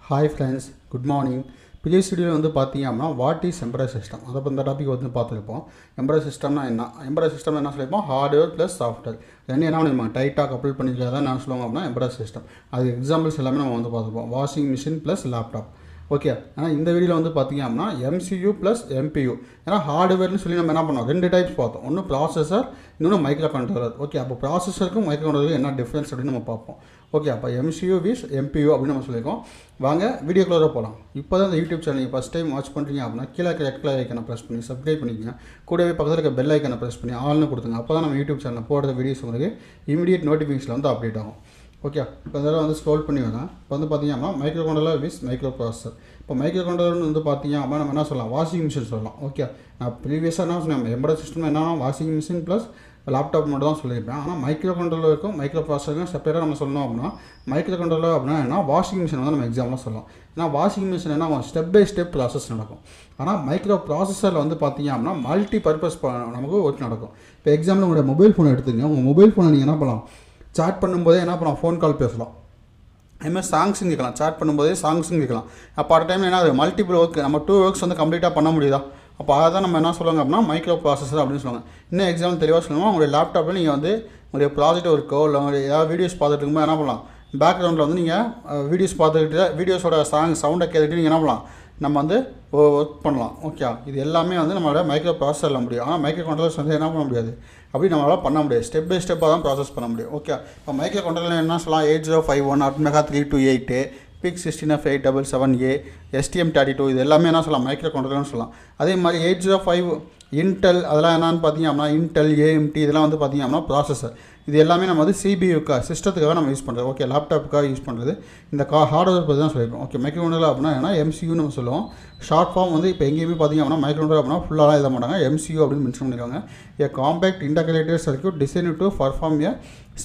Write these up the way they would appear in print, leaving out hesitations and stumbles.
Hi friends, good morning. Previous video வந்து பார்த்தீங்க அப்படின்னா வாட் இஸ் எம்பரர் சிஸ்டம் அதை இந்த டாபிக் வந்து பார்த்துருப்போம். எம்பரர் சிஸ்டம்னா என்ன? எம்பரர் சிஸ்டம் என்ன சொல்லியிருப்போம்? ஹார்ட்வேர் ப்ளஸ் சாஃப்ட்வேர் ரெண்டு என்ன நம்ம டைட்டாக கப்பல் பண்ணிக்கிறதா என்ன சொல்லுவாங்க அப்படின்னா எம்பரர் சிஸ்டம். அது எக்ஸாம்பிள்ஸ் எல்லாமே நம்ம வந்து பார்த்துருப்போம். Washing machine plus laptop. Okay, ஆனால் இந்த வீடியோவில் வந்து பார்த்தீங்க அப்படின்னா MCU ப்ளஸ் MPU. ஏன்னா ஹார்ட்வேர்னு சொல்லி நம்ம என்ன பண்ணோம், ரெண்டு டைப்ஸ் பார்த்தோம். ஒன்று ப்ராசஸர், இன்னொன்று மைக்ரோ கண்ட்ரோலர். ஓகே, அப்போ ப்ராசஸருக்கும் மைக்ரோ கண்ட்ரோலருக்கு என்ன டிஃப்ரென்ஸ் அப்படின்னு நம்ம பார்ப்போம். ஓகே, அப்போ MCU விஸ் MPU அப்படின்னு நம்ம சொல்லியிருக்கோம். வாங்க வீடியோக்குள்ளே போகலாம். இப்போ தான் இந்த யூடியூப் சேனல் நீங்கள் ஃபஸ்ட் டைம் வாட்ச் பண்ணுறீங்க அப்படின்னா கீழே இருக்க ரெட் கலர் ஐக்கனை ப்ரெஸ் பண்ணி சப்ஸ்கிரைப் பண்ணிக்கோங்க. கூடவே பக்கத்தில் இருக்க பெல் ஐக்கனை ப்ரெஸ் பண்ணி ஆல்னு கொடுத்துங்க. அப்போ தான் நம்ம யூடியூப் சேனலில் போடுற வீடியோஸ் உங்களுக்கு இமீடியட் நோட்டிஃபிகேஷன் வந்து அப்டேட் ஆகும். ஓகே, இப்போ இதெல்லாம் வந்து ஸ்க்ரோல் பண்ணி வரேன். இப்போ வந்து பார்த்தீங்க அப்படின்னா மைக்ரோ கண்ட்ரோலர் விஸ் மைக்ரோ ப்ராசஸர். இப்போ மைக்ரோ கண்ட்ரோலர்னு வந்து பார்த்தீங்க அப்படின்னா நம்ம என்ன சொல்லலாம், வாஷிங் மிஷின் சொல்லலாம். ஓகே, நான் ப்ரீவியஸாக என்ன சொன்னேன், எம்பரர் சிஸ்டம் என்னன்னா வாஷிங் மிஷின் ப்ளஸ் லேப்டாப் மட்டும் தான் சொல்லியிருப்பேன். ஆனால் மைக்ரோ கண்ட்ரோலருக்கும் மைக்ரோ ப்ராசஸருக்கும் செப்பரேட்டாக நம்ம சொல்லணும் அப்படின்னா மைக்ரோ கண்ட்ரோலர் அப்படின்னா என்ன, வாஷிங் மிஷின் வந்து நம்ம எக்ஸாம்பிளாக சொல்லலாம். ஏன்னா வாஷிங் மிஷின் என்ன ஸ்டெப் பை ஸ்டெப் ப்ராசஸ் நடக்கும். ஆனால் மைக்ரோ ப்ராசஸரில் வந்து பார்த்தீங்க அப்படின்னா மல்டி பர்பஸ் நமக்கு ஒர்க் நடக்கும். இப்போ எக்ஸாம்பிள் உங்களுடைய மொபைல் ஃபோனை எடுத்துங்க. உங்கள் மொபைல் ஃபோனை நீங்கள் என்ன பண்ணலாம், சாட் பண்ணும்போதே என்ன பண்ணலாம், ஃபோன் கால் பேசலாம். அதுமாதிரி சாங்ஸும் கேட்கலாம். சாட் பண்ணும்போதே சாங்ஸும் கேட்கலாம். அப்போ அட் டைம் என்ன, அது மல்டிபிள் ஒர்க், நம்ம 2 ஒர்க்ஸ் வந்து கம்ப்ளீட்டாக பண்ண முடியுதா? அப்போ அதை தான் நம்ம என்ன சொல்லுவாங்க அப்படின்னா மைக்ரோ ப்ராசஸர் அப்படின்னு சொல்லுவாங்க. இன்னும் எக்ஸாம்பிள் தெளிவாக சொல்லணும்னா உங்களுடைய லேப்டாப்பில் நீங்கள் வந்து உங்களுடைய ப்ராஜெக்ட் ஒர்க்கோ இல்லை உங்களுடைய ஏதாவது வீடியோஸ் பார்த்துட்டு இருக்கும்போது என்ன பண்ணலாம், பேக்ரவுண்டில் வந்து நீங்கள் வீடியோஸ் பார்த்துக்கிட்டு வீடியோஸோட சவுண்டை கேட்டுட்டு நீங்கள் என்ன பண்ணலாம், நம்ம வந்து ஒர்க் பண்ணலாம். ஓகே, இது எல்லாமே வந்து நம்மளோட மைக்ரோ ப்ராசஸரில் முடியும். ஆனால் மைக்ரோ கண்ட்ரோலர்ஸ் வந்து என்ன பண்ண முடியாது, அப்படி நம்மளால் பண்ண முடியாது. ஸ்டெப் பை ஸ்டெப்பாக தான் ப்ராசஸ் பண்ண முடியும். ஓகே, இப்போ மைக்ரோ கண்ட்ரோலர் என்ன சொல்லலாம், 8051 Atmega 328 PIC 16F877A STM32 இது எல்லாமே என்ன சொல்லலாம், மைக்ரோ கண்ட்ரோலர்னு சொல்லலாம். அதே மாதிரி 805 இன்டெல் அதெல்லாம் என்னென்னு பார்த்தீங்க அப்படின்னா இன்டெல் AMT இதெல்லாம் வந்து பார்த்தீங்க அப்படின்னா ப்ராசஸர். இது எல்லாமே நம்ம வந்து CPUக்காக சிஸ்டத்துக்காக நம்ம யூஸ் பண்ணுறது. ஓகே, லேப்டாப்புக்காக யூஸ் பண்ணுறது. இந்த ஹார்ட்வேர் பற்றி தான் சொல்லியிருக்கோம். ஓகே, மைக்ரோ கண்ட்ரோலர் அப்படின்னா ஏன்னா MCU நம்ம சொல்லுவோம். ஷார்ட் ஃபார்ம் வந்து இப்போ எங்கேயுமே பார்த்தீங்க அப்படின்னா மைக்ரோ கண்ட்ரோலர் அப்படின்னா ஃபுல்லாக எழுத மாட்டாங்க, MCU அப்படின்னு மென்ஷன் பண்ணியிருக்காங்க. A compact integrated circuit design to perform a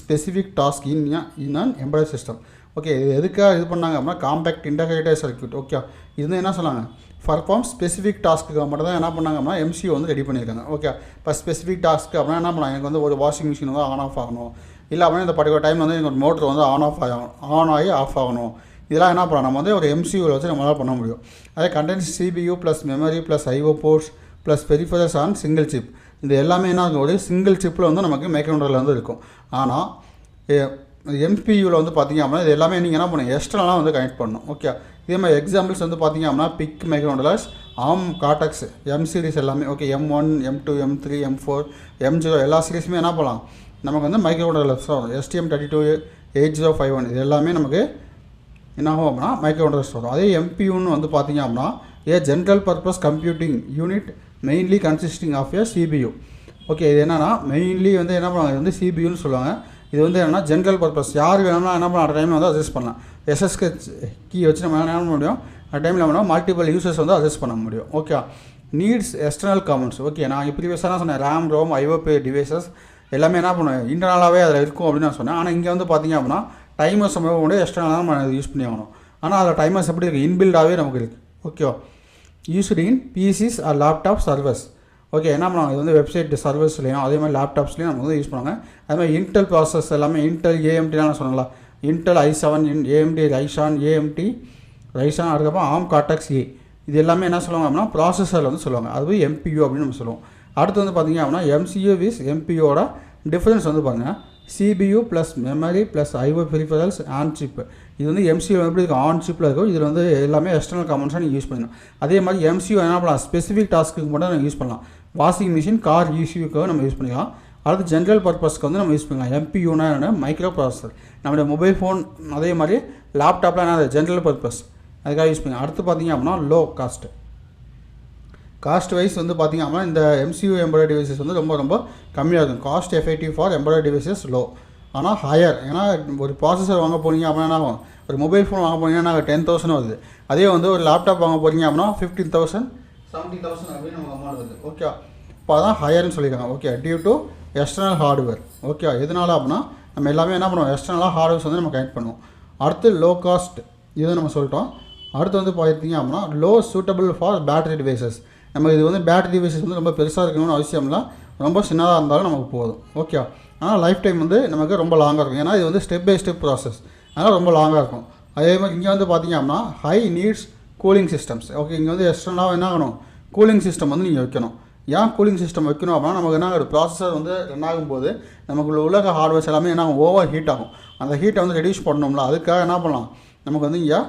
specific task in an embedded system. Okay, இது எதுக்காக இது பண்ணாங்க அப்படின்னா காம்பேக்ட் இன்டகிரேட்டட் சர்க்யூட். ஓகே, இது என்ன சொன்னாங்க, பர்ஃபார்ம் ஸ்பெசிஃபிக் டாஸ்க்கு மட்டும் தான் என்ன பண்ணாங்க அப்படின்னா MCU வந்து ரெடி பண்ணியிருக்காங்க. ஓகே, இப்போ ஸ்பெசிஃபிக் டாஸ்க்கு அப்படின்னா என்ன பண்ணாங்க, எனக்கு வந்து ஒரு வாஷிங் மிஷின் வந்து ஆன் ஆஃப் ஆகணும், இல்லை அப்படின்னா இந்த பர்டிகுலர் டைம் வந்து எனக்கு ஒரு மோட்டர் வந்து ஆன் ஆகி ஆஃப் ஆகணும். இதெல்லாம் என்ன பண்ணலாம், நம்ம வந்து ஒரு MCUவில் வச்சு நம்மளால் பண்ண முடியும். அதே condense CPU plus memory plus IO ports plus peripherals on single chip. இது எல்லாமே என்ன இருக்கும், ஒரு சிங்கிள் சிப்பில் வந்து நமக்கு மைக்ரோ கண்ட்ரோலர் வந்து இருக்கும். ஆனால் MPUவில் வந்து பார்த்தீங்க அப்படின்னா இது எல்லாமே நீங்கள் என்ன பண்ணுங்கள், எக்ஸ்டர்னலாக வந்து கனெக்ட் பண்ணணும். ஓகே, இதே மாதிரி எக்ஸாம்பிள்ஸ் வந்து பார்த்தீங்க அப்படின்னா PIC microcontrollers, ARM Cortex M series எல்லாமே. Okay, M1 M2 M3 M4 M0 எல்லா சீரிஸுமே என்ன பண்ணலாம், நமக்கு வந்து மைக்ரோ கண்ட்ரோலர்ஸ் வரும். STM32 8051 இது எல்லாமே நமக்கு என்ன ஆகும் அப்படின்னா மைக்ரோ கண்ட்ரோலர்ஸ் வரும். அதே MPUன்னு வந்து பார்த்தீங்க அப்படின்னா general purpose computing unit mainly consisting of a CPU. Okay, இது என்னென்னா மெயின்லி வந்து என்ன பண்ணுவாங்க, இது வந்து CPUன்னு சொல்லுவாங்க. இது வந்து என்னென்னா ஜென்ரல் பர்பஸ், யார் வேணும்னா என்ன பண்ண டைமில் வந்து அட்ஜஸ்ட் பண்ணலாம். SSK கீ வச்சு நம்ம என்ன பண்ண முடியும், அந்த டைமில் வேணா மல்டிபிள் யூசர்ஸ் வந்து அட்ஜஸ்ட் பண்ண முடியும். Okay, needs external commons. Okay, நான் ப்ரீவியஸாக தான் சொன்னேன், RAM ROM IOP டிவைசஸ் எல்லாமே என்ன பண்ணுவேன் இன்டர்னலாகவே அதில் இருக்கும் அப்படின்னு நான் சொன்னேன். ஆனால் இங்கே வந்து பார்த்தீங்க அப்படின்னா டைமர்ஸ் நம்ம கூட எக்ஸ்டர்னலாக நம்ம யூஸ் பண்ணி ஆகணும். ஆனால் அதில் டைமர்ஸ் எப்படி இருக்குது, இன்பில்டாகவே நமக்கு இருக்குது. Okay, used in PCs or laptop servers. Okay, என்ன பண்ணுவாங்க, இது வந்து வெப்சைட் சர்வர்ஸ்லையும் அதே மாதிரி லேப்டாப்ஸ்லையும் நம்ம வந்து யூஸ் பண்ணுவாங்க. அதே மாதிரி இன்டெல் ப்ராசஸ் எல்லாமே இன்டெல் AMTலாம் நான் சொன்னல, Intel i7 AMD Ryzen AMT Ryzen அதுக்கப்புறம் ARM Cortex A இது எல்லாமே என்ன சொல்லுவாங்க அப்படின்னா ப்ராசஸரில் வந்து சொல்லுவாங்க. அது MPU அப்படின்னு நம்ம சொல்லுவோம். அடுத்து வந்து பார்த்திங்க அப்படின்னா MCU விஸ் MPUவோட டிஃப்ரென்ஸ் வந்து பாருங்கள், CPU plus memory plus IO peripherals on chip. இது வந்து MCU எப்படி இருக்கும், ஆன் சிப்பில் இருக்கும். இதில் வந்து எல்லாமே எக்ஸ்டர்னல் காமன்ஸாக நீங்கள் யூஸ் பண்ணணும். அதே மாதிரி MCU என்ன பண்ணலாம், ஸ்பெசிஃபிக் டாஸ்க்கு மட்டும் நம்ம யூஸ் பண்ணலாம். வாஷிங் மிஷின் கார் ECUக்காக நம்ம யூஸ் பண்ணிக்கலாம். அடுத்து ஜென்ரல் பர்பஸ்க்கு வந்து நம்ம யூஸ் பண்ணலாம். MPUனா என்ன, மைக்ரோ ப்ராசஸர். நம்மளுடைய மொபைல் ஃபோன் அதே மாதிரி லேப்டாப்லாம் என்ன ஜென்ரல் பர்பஸ், அதுக்காக யூஸ் பண்ணலாம். அடுத்து பார்த்திங்க அப்படின்னா லோ காஸ்ட் வைஸ் வந்து பார்த்திங்க அப்படின்னா இந்த MCU எம்பரர் டிவைசஸ் வந்து ரொம்ப ரொம்ப கம்மியாக இருக்கும். Cost effective for emperor devices low, ஆனால் ஹையர். ஏன்னா ஒரு ப்ராசஸர் வாங்க போனீங்க அப்படின்னா என்ன ஆகும், ஒரு மொபைல் ஃபோன் வாங்க போனீங்கன்னா 10,000 வருது. அதே வந்து ஒரு லேப்டாப் வாங்க போகிறீங்க அப்படின்னா 15,000 70,000 அப்படின்னு நமக்கு அமௌண்ட் வருது. ஓகே, இப்போ அதான் ஹையர்னு சொல்லியிருக்காங்க. Okay, due to external hardware. Okay, எதனால் அப்படின்னா நம்ம எல்லாமே என்ன பண்ணுவோம், எக்ஸ்டர்னலாக ஹார்ட்வேர்ஸ் வந்து நம்ம கனெக்ட் பண்ணுவோம். அடுத்து லோ காஸ்ட், இதை நம்ம சொல்லிட்டோம். அடுத்து வந்து பார்த்தீங்க அப்படின்னா low suitable for battery devices. நம்ம இது வந்து பேட்டரி டிவைசஸ் வந்து ரொம்ப பெருசாக இருக்கணும்னு அவசியம் இல்லை, ரொம்ப சின்னதாக இருந்தாலும் நமக்கு போதும். ஓகே, ஆனால் லைஃப் டைம் வந்து நமக்கு ரொம்ப லாங்காக இருக்கும். ஏன்னா இது வந்து ஸ்டெப் பை ஸ்டெப் ப்ராசஸ், அதனால் ரொம்ப லாங்காக இருக்கும். அதே மாதிரி இங்கே வந்து பார்த்திங்க அப்படின்னா high needs cooling systems. Okay, இங்கே வந்து எக்ஸ்டர்னலாக என்ன ஆகணும், கூலிங் சிஸ்டம் வந்து நீங்கள் வைக்கணும். ஏன் கூலிங் சிஸ்டம் வைக்கணும் அப்படின்னா நமக்கு என்ன ஆகுது, ப்ராசஸர் வந்து ரன் ஆகும்போது நமக்கு உலக ஹார்ட்வேர்ஸ் எல்லாமே என்ன ஆகும், ஓவர் ஹீட் ஆகும். அந்த ஹீட்டை வந்து ரெடியூஸ் பண்ணணும்ல, அதுக்காக என்ன பண்ணலாம், நமக்கு வந்து இங்கே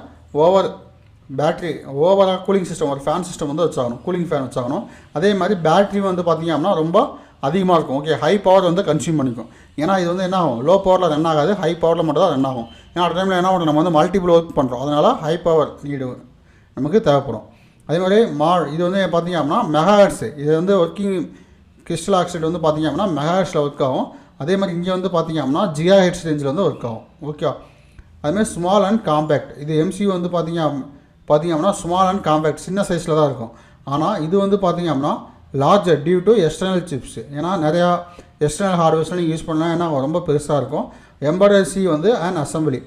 ஓவராக கூலிங் சிஸ்டம், ஒரு ஃபேன் சிஸ்டம் வந்து வச்சாகணும், கூலிங் ஃபேன் வச்சாகணும். அதே மாதிரி பேட்டரி வந்து பார்த்திங்க அப்படின்னா ரொம்ப அதிகமாக இருக்கும். ஓகே, ஹை பவர் வந்து கன்சியூம் பண்ணிக்கும். ஏன்னா இது வந்து என்ன ஆகும், லோ பவரில் ரன் ஆகாது, ஹை பவரில் மட்டும் தான் ரன் ஆகும். ஏன்னா அந்த டைமில் என்ன ஆகும், நம்ம வந்து மல்டிபிள் ஒர்க் பண்ணுறோம், அதனால் ஹை பவர் நீடு நமக்கு தேவைப்படும். அதே மாதிரி இது வந்து பார்த்திங்க அப்படின்னா மெகாஹெர்ட்ஸ், இது வந்து ஒர்க்கிங் கிறிஸ்டல் ஆக்சைடு வந்து பார்த்திங்க அப்படின்னா மெகாஹெர்ட்ஸில் ஒர்க் ஆகும். அதே மாதிரி இங்கே வந்து பார்த்திங்க அப்படின்னா ஜிகாஹெர்ட்ஸ் ரேஞ்சில் வந்து ஒர்க் ஆகும். ஓகே, அதுமாதிரி ஸ்மால் அண்ட் காம்பேக்ட், இது எம்சியூ வந்து பார்த்திங்க அப்படின்னா ஸ்மால் அண்ட் காம்பேக்ட், சின்ன சைஸில் தான் இருக்கும். ஆனால் இது வந்து பார்த்திங்க அப்படின்னா larger due to external chips. ஏன்னா நிறையா எக்ஸ்டர்னல் ஹார்ட்வேர்ஸ்லாம் நீங்கள் யூஸ் பண்ணலாம், ஏன்னா ரொம்ப பெருசாக இருக்கும். எம்பெடட் சி வந்து அண்ட் அசம்பிளி,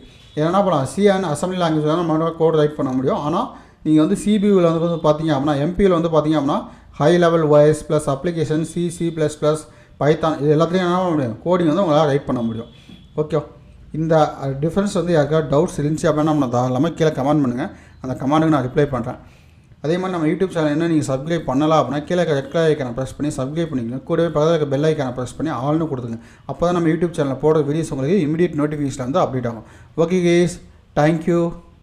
என்ன பண்ணலாம், சி அண்ட் அசம்பிளி லாங்குவேஜ் தான் நம்ம கோட் ரைட் பண்ண முடியும். ஆனால் நீங்கள் வந்து சிபியூவில் வந்து பார்த்திங்க அப்படின்னா எம்பியில் வந்து பார்த்திங்க அப்படின்னா high level Ys plus application C++, Python, இது எல்லாத்துலேயும் என்ன பண்ண முடியும், கோடிங் வந்து உங்களால் ரைட் பண்ண முடியும். ஓகே, இந்த டிஃப்ரென்ஸ் வந்து யாருக்காவது டவுட்ஸ் இருந்துச்சு அப்படின்னா நம்ம தாராளமாக கீழே கமெண்ட் பண்ணுங்கள், அந்த கமெண்ட்டுக்கு நான் ரிப்ளை பண்ணுறேன். அதே மாதிரி நம்ம யூடியூப் சேனல் என்ன நீங்கள் சப்ஸ்கிரைப் பண்ணலாம் அப்படின்னா கீழே ரெட் கலர் ஐக்கானை ப்ரெஸ் பண்ணி சப்ஸ்கிரைப் பண்ணிக்கோங்க. கூடவே பக்கத்தில் இருக்க பெல் ஐக்கானை ப்ரெஸ் பண்ணி ஆல்னு கொடுத்துங்க. அப்போ தான் நம்ம யூடியூப் சேனலில் போடுற வீடியோஸ் உங்களுக்கு இமீடியட் நோட்டிஃபிகேஷன் வந்து அப்டேட் ஆகும். Okay guys, thank you.